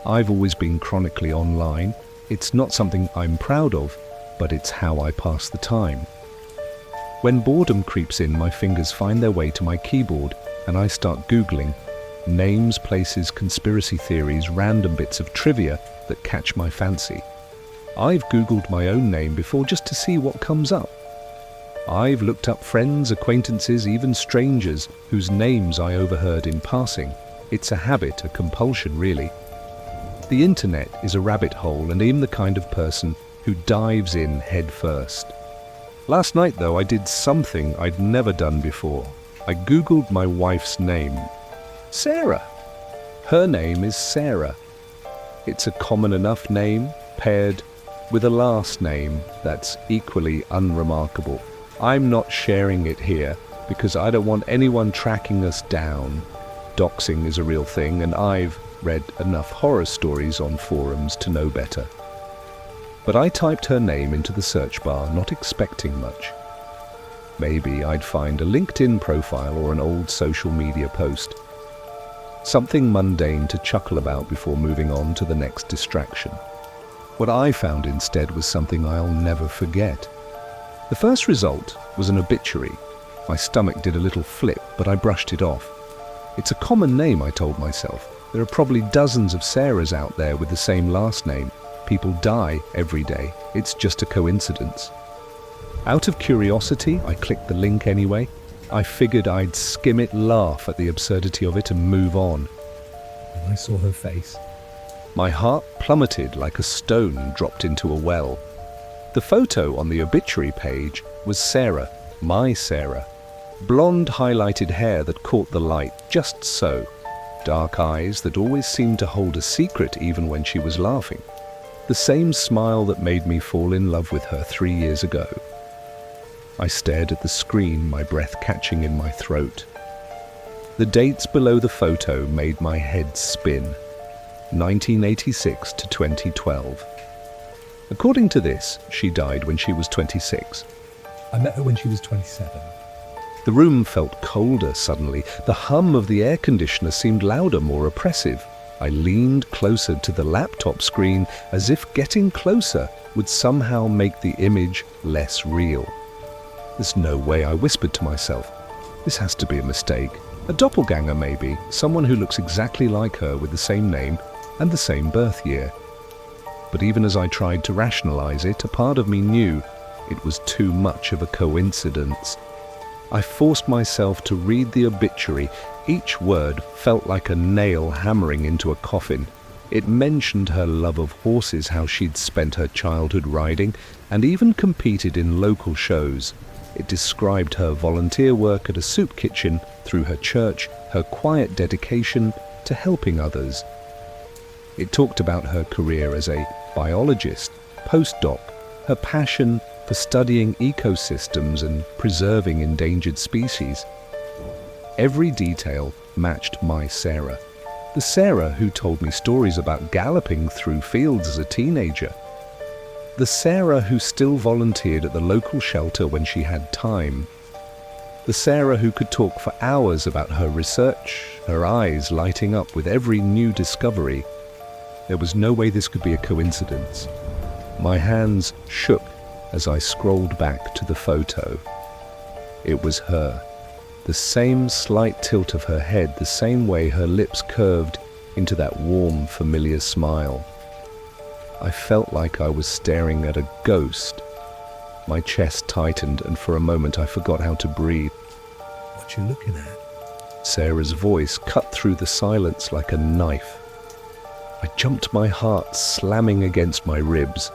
I've always been chronically online. It's not something I'm proud of, but it's how I pass the time. When boredom creeps in, my fingers find their way to my keyboard and I start Googling names, places, conspiracy theories, random bits of trivia that catch my fancy. I've Googled my own name before just to see what comes up. I've looked up friends, acquaintances, even strangers whose names I overheard in passing. It's a habit, a compulsion really. The internet is a rabbit hole, and I'm the kind of person who dives in head first. Last night though, I did something I'd never done before. I Googled my wife's name. Sarah. Her name is Sarah. It's a common enough name, paired with a last name that's equally unremarkable. I'm not sharing it here because I don't want anyone tracking us down. Doxing is a real thing, and I've read enough horror stories on forums to know better. But I typed her name into the search bar, not expecting much. Maybe I'd find a LinkedIn profile or an old social media post. Something mundane to chuckle about before moving on to the next distraction. What I found instead was something I'll never forget. The first result was an obituary. My stomach did a little flip, but I brushed it off. It's a common name, I told myself. There are probably dozens of Sarahs out there with the same last name. People die every day. It's just a coincidence. Out of curiosity, I clicked the link anyway. I figured I'd skim it, laugh at the absurdity of it, and move on. When I saw her face, my heart plummeted like a stone dropped into a well. The photo on the obituary page was Sarah, my Sarah. Blonde highlighted hair that caught the light just so. Dark eyes that always seemed to hold a secret even when she was laughing. The same smile that made me fall in love with her 3 years ago. I stared at the screen, my breath catching in my throat. The dates below the photo made my head spin. 1986 to 2012. According to this, she died when she was 26. I met her when she was 27. The room felt colder suddenly. The hum of the air conditioner seemed louder, more oppressive. I leaned closer to the laptop screen as if getting closer would somehow make the image less real. There's no way, I whispered to myself. This has to be a mistake. A doppelganger maybe, someone who looks exactly like her with the same name and the same birth year. But even as I tried to rationalize it, a part of me knew it was too much of a coincidence. I forced myself to read the obituary. Each word felt like a nail hammering into a coffin. It mentioned her love of horses, how she'd spent her childhood riding, and even competed in local shows. It described her volunteer work at a soup kitchen, through her church, her quiet dedication to helping others. It talked about her career as a biologist, postdoc, her passion for studying ecosystems and preserving endangered species. Every detail matched my Sarah. The Sarah who told me stories about galloping through fields as a teenager. The Sarah who still volunteered at the local shelter when she had time. The Sarah who could talk for hours about her research, her eyes lighting up with every new discovery. There was no way this could be a coincidence. My hands shook as I scrolled back to the photo. It was her. The same slight tilt of her head, the same way her lips curved into that warm, familiar smile. I felt like I was staring at a ghost. My chest tightened, and for a moment I forgot how to breathe. What you looking at? Sarah's voice cut through the silence like a knife. I jumped, my heart slamming against my ribs.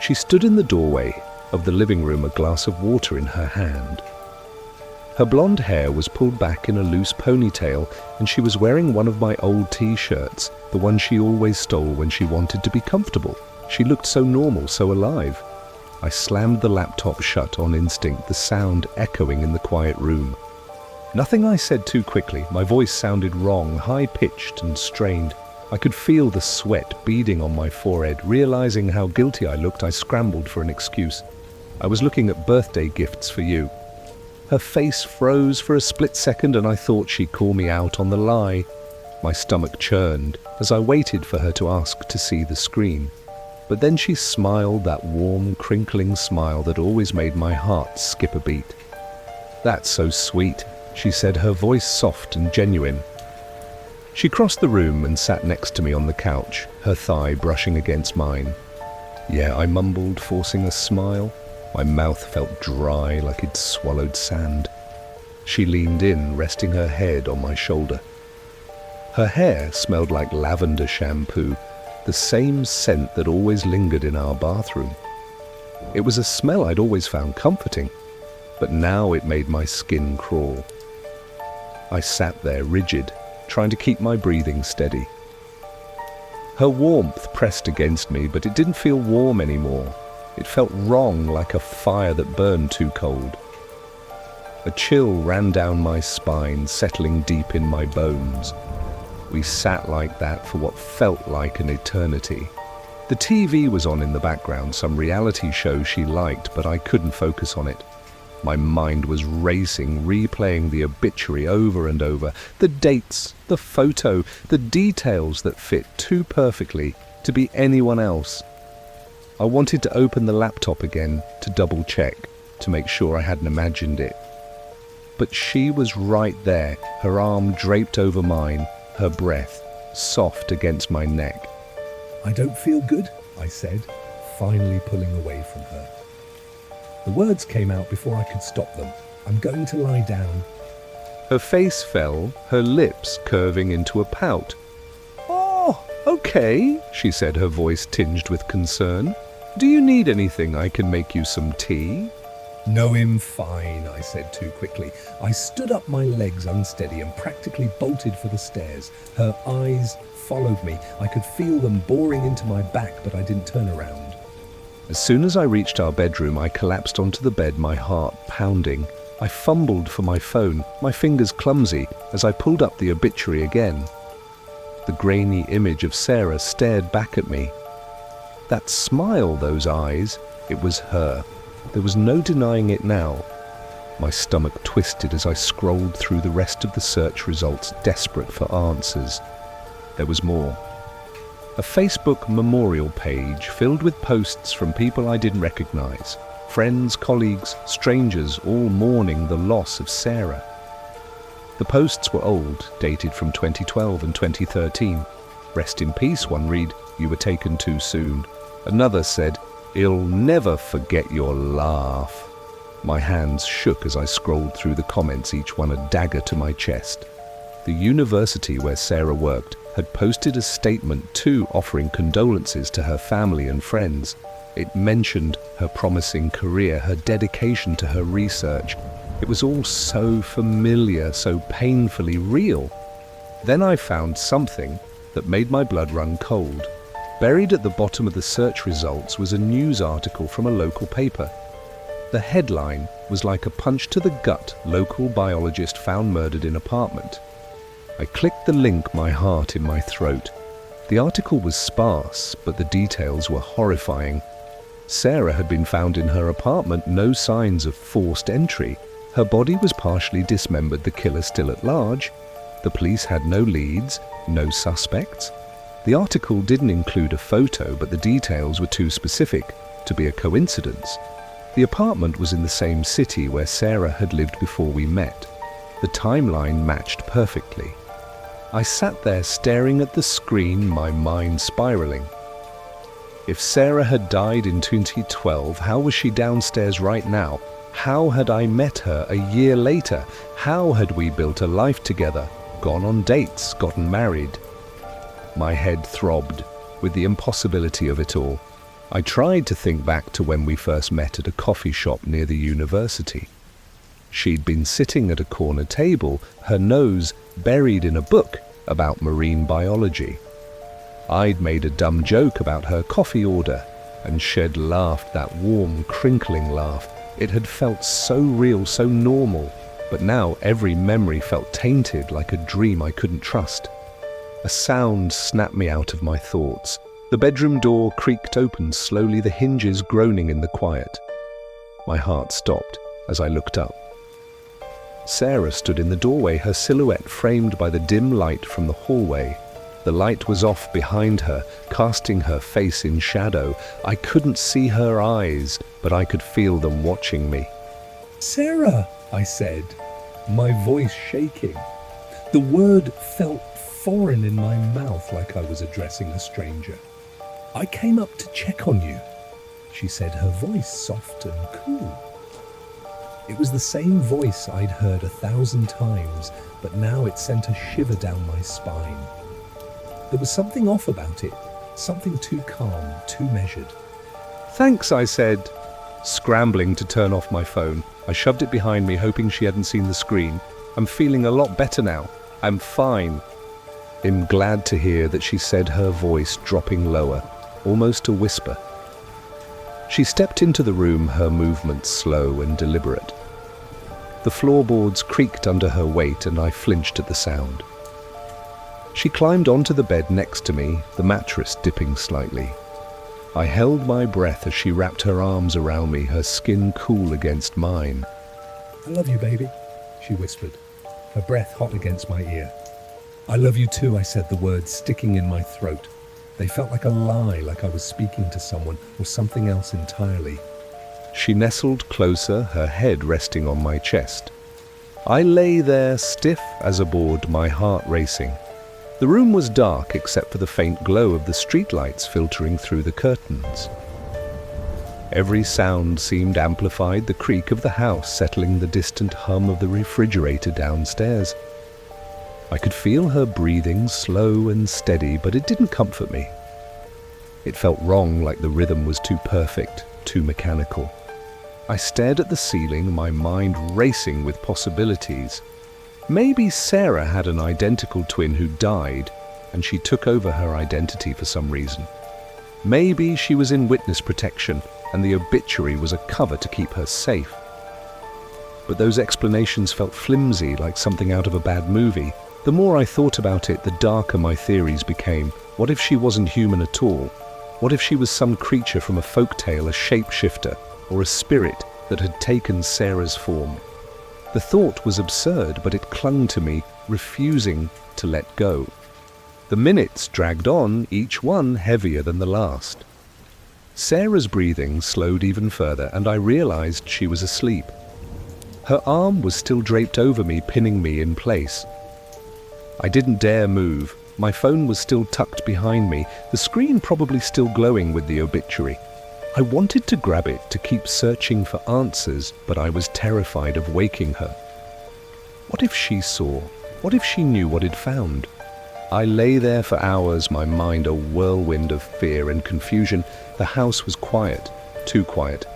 She stood in the doorway of the living room, a glass of water in her hand. Her blonde hair was pulled back in a loose ponytail, and she was wearing one of my old t-shirts, the one she always stole when she wanted to be comfortable. She looked so normal, so alive. I slammed the laptop shut on instinct, the sound echoing in the quiet room. Nothing I said too quickly. My voice sounded wrong, high-pitched and strained. I could feel the sweat beading on my forehead. Realizing how guilty I looked, I scrambled for an excuse. I was looking at birthday gifts for you. Her face froze for a split second, and I thought she'd call me out on the lie. My stomach churned as I waited for her to ask to see the screen. But then she smiled that warm, crinkling smile that always made my heart skip a beat. "That's so sweet," she said, her voice soft and genuine. She crossed the room and sat next to me on the couch, her thigh brushing against mine. "Yeah," I mumbled, forcing a smile. My mouth felt dry like it'd swallowed sand. She leaned in, resting her head on my shoulder. Her hair smelled like lavender shampoo, the same scent that always lingered in our bathroom. It was a smell I'd always found comforting, but now it made my skin crawl. I sat there rigid, trying to keep my breathing steady. Her warmth pressed against me, but it didn't feel warm anymore. It felt wrong, like a fire that burned too cold. A chill ran down my spine, settling deep in my bones. We sat like that for what felt like an eternity. The TV was on in the background, some reality show she liked, but I couldn't focus on it. My mind was racing, replaying the obituary over and over, the dates, the photo, the details that fit too perfectly to be anyone else. I wanted to open the laptop again to double check, to make sure I hadn't imagined it. But she was right there, her arm draped over mine, her breath soft against my neck. "I don't feel good," I said, finally pulling away from her. The words came out before I could stop them. "I'm going to lie down." Her face fell, her lips curving into a pout. "Oh, okay," she said, her voice tinged with concern. "Do you need anything? I can make you some tea." "No, I'm fine," I said too quickly. I stood up, my legs unsteady, and practically bolted for the stairs. Her eyes followed me. I could feel them boring into my back, but I didn't turn around. As soon as I reached our bedroom, I collapsed onto the bed, my heart pounding. I fumbled for my phone, my fingers clumsy, as I pulled up the obituary again. The grainy image of Sarah stared back at me. That smile, those eyes, it was her. There was no denying it now. My stomach twisted as I scrolled through the rest of the search results, desperate for answers. There was more. A Facebook memorial page filled with posts from people I didn't recognize. Friends, colleagues, strangers, all mourning the loss of Sarah. The posts were old, dated from 2012 and 2013. "Rest in peace," one read, "You were taken too soon." Another said, "I'll never forget your laugh." My hands shook as I scrolled through the comments, each one a dagger to my chest. The university where Sarah worked had posted a statement too, offering condolences to her family and friends. It mentioned her promising career, her dedication to her research. It was all so familiar, so painfully real. Then I found something that made my blood run cold. Buried at the bottom of the search results was a news article from a local paper. The headline was like a punch to the gut: "Local biologist found murdered in apartment." I clicked the link, my heart in my throat. The article was sparse, but the details were horrifying. Sarah had been found in her apartment, no signs of forced entry. Her body was partially dismembered, the killer still at large. The police had no leads, no suspects. The article didn't include a photo, but the details were too specific to be a coincidence. The apartment was in the same city where Sarah had lived before we met. The timeline matched perfectly. I sat there staring at the screen, my mind spiraling. If Sarah had died in 2012, how was she downstairs right now? How had I met her a year later? How had we built a life together, gone on dates, gotten married? My head throbbed with the impossibility of it all. I tried to think back to when we first met at a coffee shop near the university. She'd been sitting at a corner table, her nose buried in a book about marine biology. I'd made a dumb joke about her coffee order, and she'd laughed that warm, crinkling laugh. It had felt so real, so normal, but now every memory felt tainted, like a dream I couldn't trust. A sound snapped me out of my thoughts. The bedroom door creaked open slowly, the hinges groaning in the quiet. My heart stopped as I looked up. Sarah stood in the doorway, her silhouette framed by the dim light from the hallway. The light was off behind her, casting her face in shadow. I couldn't see her eyes, but I could feel them watching me. "Sarah," I said, my voice shaking. The word felt foreign in my mouth, like I was addressing a stranger. "I came up to check on you," she said, her voice soft and cool. It was the same voice I'd heard 1,000 times, but now it sent a shiver down my spine. There was something off about it, something too calm, too measured. "Thanks," I said, scrambling to turn off my phone. I shoved it behind me, hoping she hadn't seen the screen. "I'm feeling a lot better now. I'm fine." I'm glad to hear that she said, her voice dropping lower, almost a whisper. She stepped into the room, her movements slow and deliberate. The floorboards creaked under her weight and I flinched at the sound. She climbed onto the bed next to me, the mattress dipping slightly. I held my breath as she wrapped her arms around me, her skin cool against mine. "I love you, baby," she whispered, her breath hot against my ear. "I love you too," I said, the words sticking in my throat. They felt like a lie, like I was speaking to someone or something else entirely. She nestled closer, her head resting on my chest. I lay there stiff as a board, my heart racing. The room was dark except for the faint glow of the streetlights filtering through the curtains. Every sound seemed amplified, the creak of the house settling the distant hum of the refrigerator downstairs. I could feel her breathing, slow and steady, but it didn't comfort me. It felt wrong, like the rhythm was too perfect, too mechanical. I stared at the ceiling, my mind racing with possibilities. Maybe Sarah had an identical twin who died, and she took over her identity for some reason. Maybe she was in witness protection, and the obituary was a cover to keep her safe. But those explanations felt flimsy, like something out of a bad movie. The more I thought about it, the darker my theories became. What if she wasn't human at all? What if she was some creature from a folktale, a shapeshifter, or a spirit that had taken Sarah's form? The thought was absurd, but it clung to me, refusing to let go. The minutes dragged on, each one heavier than the last. Sarah's breathing slowed even further, and I realized she was asleep. Her arm was still draped over me, pinning me in place. I didn't dare move. My phone was still tucked behind me, the screen probably still glowing with the obituary. I wanted to grab it to keep searching for answers, but I was terrified of waking her. What if she saw? What if she knew what I'd found? I lay there for hours, my mind a whirlwind of fear and confusion. The house was quiet, too quiet.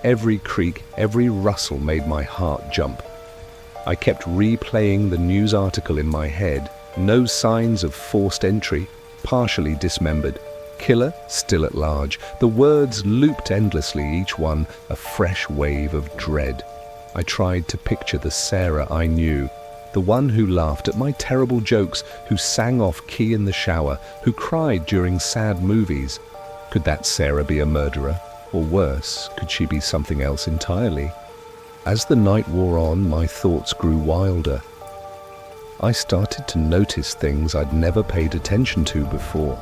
Every creak, every rustle made my heart jump. I kept replaying the news article in my head. No signs of forced entry, partially dismembered. Killer still at large. The words looped endlessly, each one a fresh wave of dread. I tried to picture the Sarah I knew, the one who laughed at my terrible jokes, who sang off key in the shower, who cried during sad movies. Could that Sarah be a murderer? Or worse, could she be something else entirely? As the night wore on, my thoughts grew wilder. I started to notice things I'd never paid attention to before.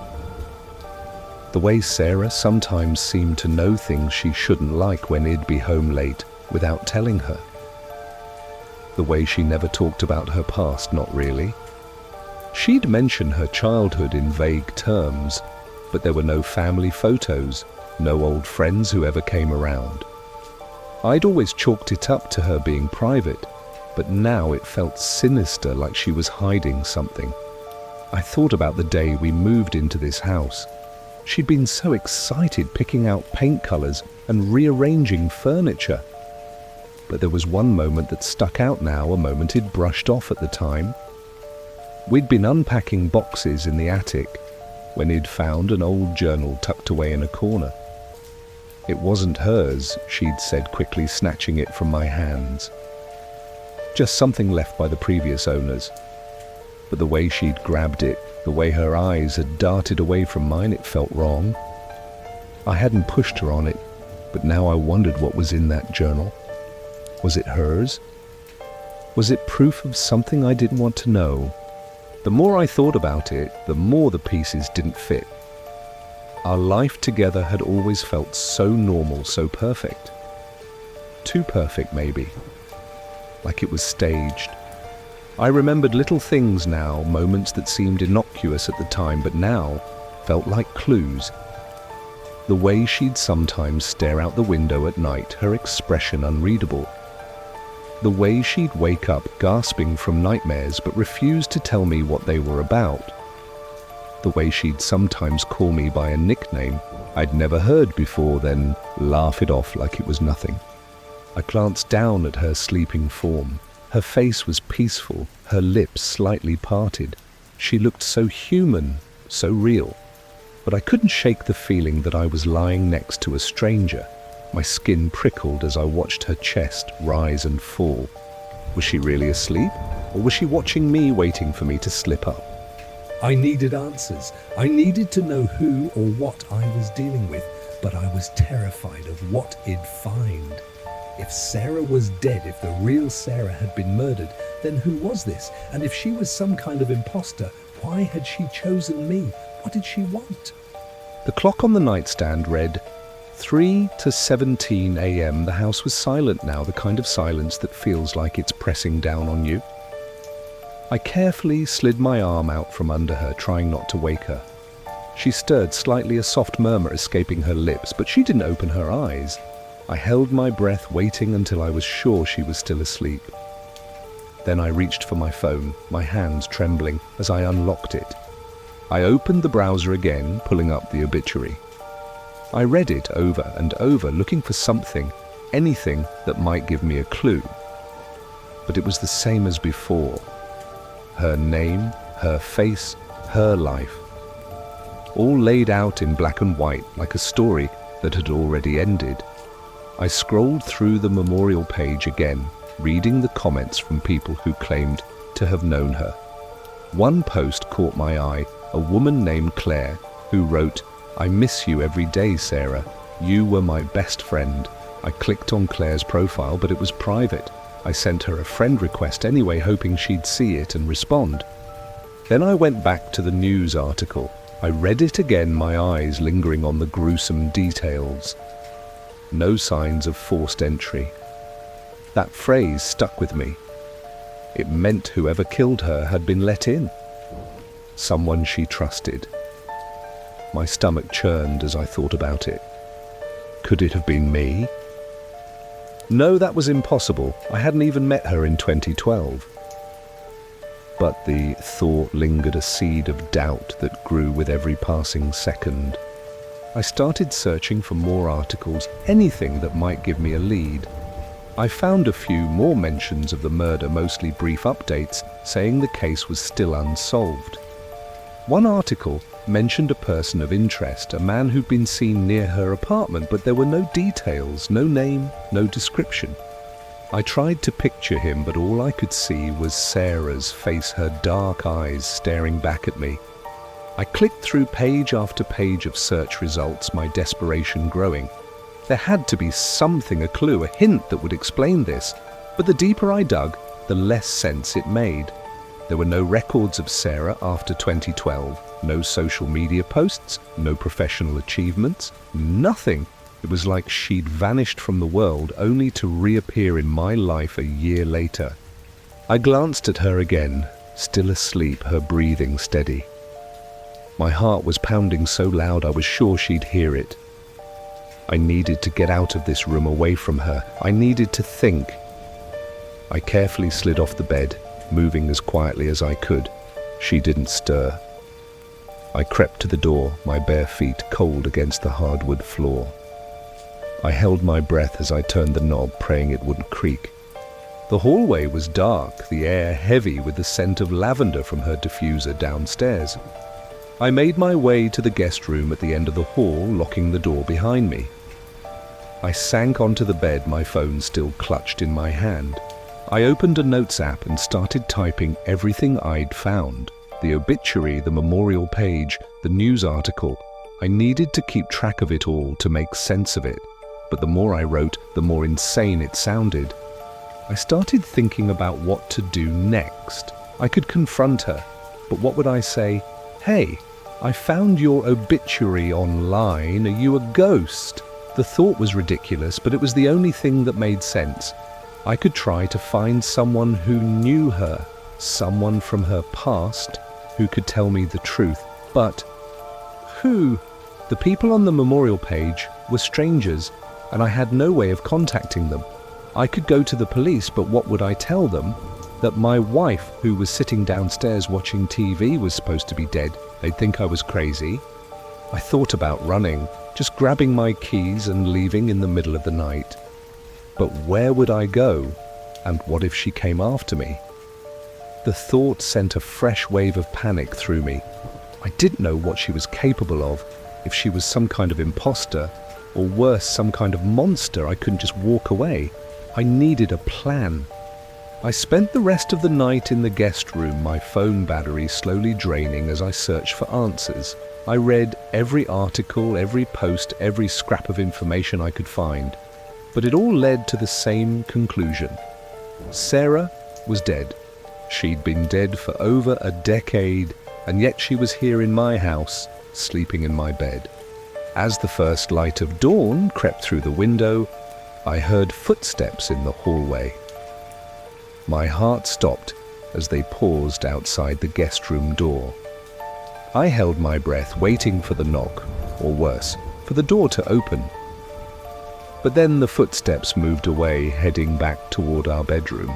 The way Sarah sometimes seemed to know things she shouldn't like when he'd be home late without telling her. The way she never talked about her past, not really. She'd mention her childhood in vague terms, but there were no family photos, no old friends who ever came around. I'd always chalked it up to her being private, but now it felt sinister, like she was hiding something. I thought about the day we moved into this house. She'd been so excited picking out paint colors and rearranging furniture. But there was one moment that stuck out now, a moment he'd brushed off at the time. We'd been unpacking boxes in the attic when he'd found an old journal tucked away in a corner. It wasn't hers, she'd said quickly, snatching it from my hands. Just something left by the previous owners. But the way she'd grabbed it, the way her eyes had darted away from mine, it felt wrong. I hadn't pushed her on it, but now I wondered what was in that journal. Was it hers? Was it proof of something I didn't want to know? The more I thought about it, the more the pieces didn't fit. Our life together had always felt so normal, so perfect. Too perfect, maybe. Like it was staged. I remembered little things now, moments that seemed innocuous at the time, but now felt like clues. The way she'd sometimes stare out the window at night, her expression unreadable. The way she'd wake up gasping from nightmares but refuse to tell me what they were about. The way she'd sometimes call me by a nickname I'd never heard before, then laugh it off like it was nothing. I glanced down at her sleeping form. Her face was peaceful, her lips slightly parted. She looked so human, so real. But I couldn't shake the feeling that I was lying next to a stranger. My skin prickled as I watched her chest rise and fall. Was she really asleep? Or was she watching me, waiting for me to slip up? I needed answers. I needed to know who or what I was dealing with, but I was terrified of what it'd find. If Sarah was dead, if the real Sarah had been murdered, then who was this? And if she was some kind of imposter, why had she chosen me? What did she want? The clock on the nightstand read 3 to 17 a.m. The house was silent now, the kind of silence that feels like it's pressing down on you. I carefully slid my arm out from under her, trying not to wake her. She stirred slightly, a soft murmur escaping her lips, but she didn't open her eyes. I held my breath, waiting until I was sure she was still asleep. Then I reached for my phone, my hands trembling as I unlocked it. I opened the browser again, pulling up the obituary. I read it over and over, looking for something, anything that might give me a clue. But it was the same as before. Her name, her face, her life. All laid out in black and white, like a story that had already ended. I scrolled through the memorial page again, reading the comments from people who claimed to have known her. One post caught my eye, a woman named Claire, who wrote, "I miss you every day, Sarah. You were my best friend." I clicked on Claire's profile, but it was private. I sent her a friend request anyway, hoping she'd see it and respond. Then I went back to the news article. I read it again, my eyes lingering on the gruesome details. No signs of forced entry. That phrase stuck with me. It meant whoever killed her had been let in. Someone she trusted. My stomach churned as I thought about it. Could it have been me? No, that was impossible. I hadn't even met her in 2012. But the thought lingered, a seed of doubt that grew with every passing second. I started searching for more articles, anything that might give me a lead. I found a few more mentions of the murder, mostly brief updates, saying the case was still unsolved. One article mentioned a person of interest, a man who'd been seen near her apartment, but there were no details, no name, no description. I tried to picture him, but all I could see was Sarah's face, her dark eyes staring back at me. I clicked through page after page of search results, my desperation growing. There had to be something, a clue, a hint that would explain this, but the deeper I dug, the less sense it made. There were no records of Sarah after 2012, no social media posts, no professional achievements, nothing. It was like she'd vanished from the world only to reappear in my life a year later. I glanced at her again, still asleep, her breathing steady. My heart was pounding so loud I was sure she'd hear it. I needed to get out of this room, away from her. I needed to think. I carefully slid off the bed, moving as quietly as I could. She didn't stir. I crept to the door, my bare feet cold against the hardwood floor. I held my breath as I turned the knob, praying it wouldn't creak. The hallway was dark, the air heavy with the scent of lavender from her diffuser downstairs. I made my way to the guest room at the end of the hall, locking the door behind me. I sank onto the bed, my phone still clutched in my hand. I opened a notes app and started typing everything I'd found. The obituary, the memorial page, the news article. I needed to keep track of it all, to make sense of it. But the more I wrote, the more insane it sounded. I started thinking about what to do next. I could confront her, but what would I say? Hey, I found your obituary online. Are you a ghost? The thought was ridiculous, but it was the only thing that made sense. I could try to find someone who knew her, someone from her past who could tell me the truth. But who? The people on the memorial page were strangers, and I had no way of contacting them. I could go to the police, but what would I tell them? That my wife, who was sitting downstairs watching TV, was supposed to be dead. They'd think I was crazy. I thought about running, just grabbing my keys and leaving in the middle of the night. But where would I go? And what if she came after me? The thought sent a fresh wave of panic through me. I didn't know what she was capable of, if she was some kind of imposter, or worse, some kind of monster. I couldn't just walk away. I needed a plan. I spent the rest of the night in the guest room, my phone battery slowly draining as I searched for answers. I read every article, every post, every scrap of information I could find. But it all led to the same conclusion. Sarah was dead. She'd been dead for over a decade, and yet she was here in my house, sleeping in my bed. As the first light of dawn crept through the window, I heard footsteps in the hallway. My heart stopped as they paused outside the guest room door. I held my breath, waiting for the knock, or worse, for the door to open. But then the footsteps moved away, heading back toward our bedroom.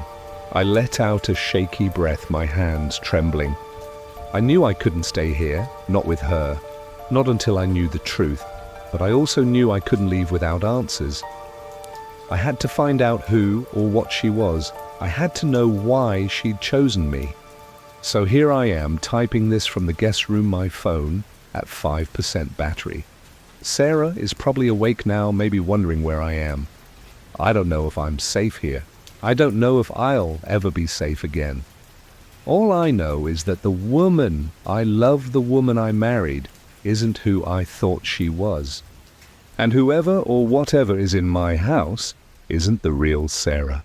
I let out a shaky breath, my hands trembling. I knew I couldn't stay here, not with her, not until I knew the truth, but I also knew I couldn't leave without answers. I had to find out who or what she was. I had to know why she'd chosen me. So here I am, typing this from the guest room, my phone, at 5% battery. Sarah is probably awake now, maybe wondering where I am. I don't know if I'm safe here. I don't know if I'll ever be safe again. All I know is that the woman I love, the woman I married, isn't who I thought she was. And whoever or whatever is in my house isn't the real Sarah.